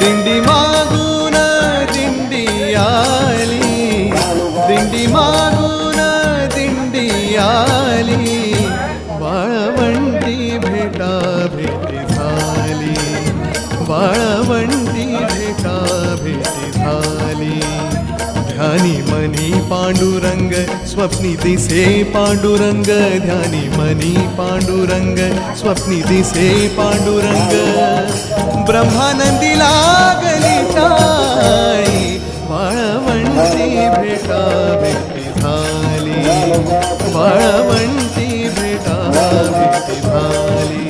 दिंडी मागून दिंडी आली, दिंडी मागून दिंडी आली, वाळवंटी भेटा भेटी झाली, वाळवंटी भेटा भेटी झाली. ध्यानी मनी पांडुरंग स्वप्नी दिसे पांडुरंग, ध्यानी मनी पांडुरंग स्वप्नी दिसे पांडुरंग. ब्रह्मानंदी लागली टाळी, वाळवंटी भेटा भेटी झाली, वाळवंटी भेटा भेटी झाली.